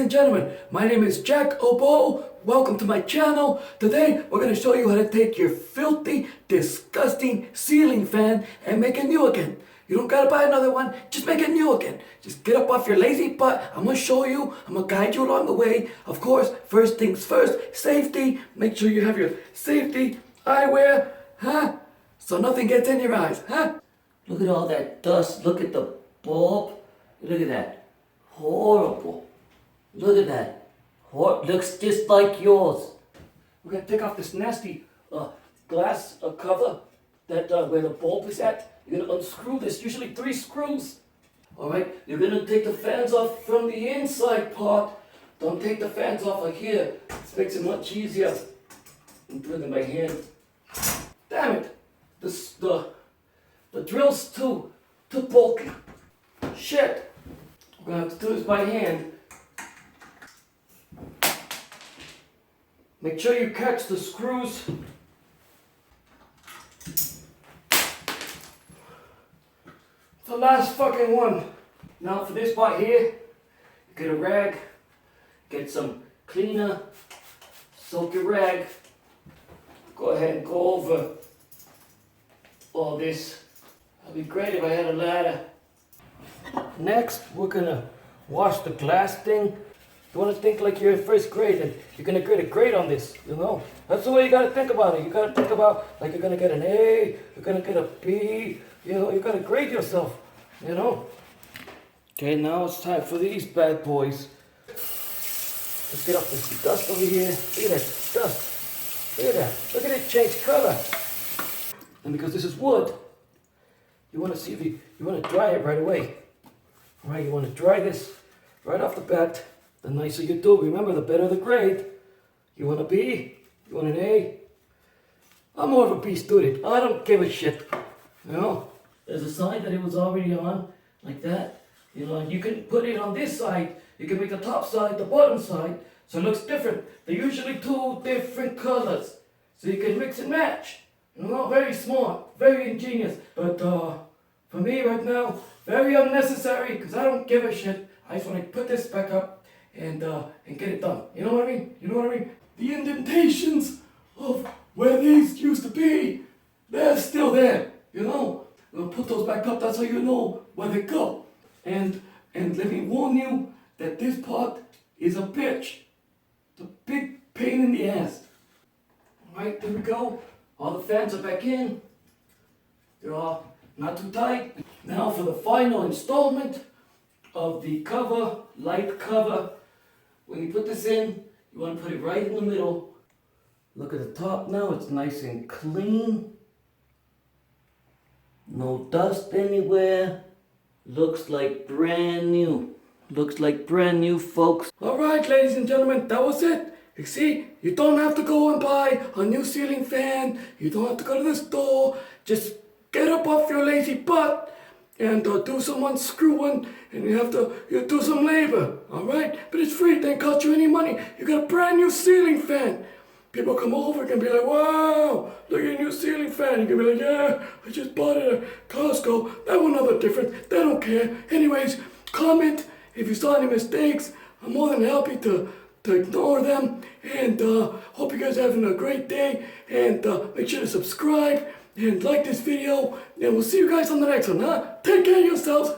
and gentlemen, my name is Jack Obo. Welcome to my channel. Today, we're going to show you how to take your filthy, disgusting ceiling fan and make it new again. You don't gotta buy another one, just make it new again. Just get up off your lazy butt. I'm gonna show you, I'm gonna guide you along the way. Of course, first things first, safety. Make sure you have your safety eyewear, so nothing gets in your eyes, Look at all that dust. Look at the bulb. Look at that. Horrible. Look at that. Looks just like yours. We're gonna take off this nasty glass cover that where the bulb is at. You're gonna unscrew this, usually 3 screws. Alright, you're gonna take the fans off from the inside part. Don't take the fans off like here. This makes it much easier. I'm doing it in my hand. Damn it! The drill's too bulky. Shit! I'm gonna have to do this by hand. Make sure you catch the screws. The last fucking one. Now for this part here, get a rag, get some cleaner, soak your rag, go ahead and go over all this. That'd be great if I had a ladder. Next, we're gonna wash the glass thing. You wanna think like you're in first grade and you're gonna get a grade on this, you know? That's the way you gotta think about it. You gotta think about like you're gonna get an A, you're gonna get a B, you know, you gotta grade yourself, you know? Okay, now it's time for these bad boys. Let's get off this dust over here. Look at that dust. Look at that. Look at it change color. And because this is wood, you want to see if you want to dry it right away. All right, you want to dry this right off the bat. The nicer you do, remember, the better the grade. You want a B? You want an A? I'm more of a B student. I don't give a shit. You know? There's a side that it was already on, like that. You know, and you can put it on this side. You can make the top side the bottom side, so it looks different. They're usually 2 different colors, so you can mix and match. You know, very smart, very ingenious. But for me right now, very unnecessary, because I don't give a shit. I just want to put this back up and get it done. You know what I mean? You know what I mean? The indentations of where these used to be, they're still there. You know? We'll put those back up, that's how you know where they go. And let me warn you that this part is a bitch. It's a big pain in the ass. Alright, there we go. All the fans are back in. They're all not too tight. Now for the final installment of the cover, light cover. When you put this in, you want to put it right in the middle. Look at the top now, it's nice and clean. No dust anywhere. Looks like brand new. Looks like brand new, folks. Alright, ladies and gentlemen, that was it. You see, you don't have to go and buy a new ceiling fan. You don't have to go to the store. Just get up off your lazy butt and do some unscrewing, and you do some labor, alright? But it's free, it didn't cost you any money. You got a brand new ceiling fan. People come over and be like, wow, look at your new ceiling fan. You can be like, yeah, I just bought it at Costco. That one other different. They don't care. Anyways, comment if you saw any mistakes. I'm more than happy to ignore them. And hope you guys are having a great day. And make sure to subscribe and like this video. And we'll see you guys on the next one, huh? Take care of yourselves.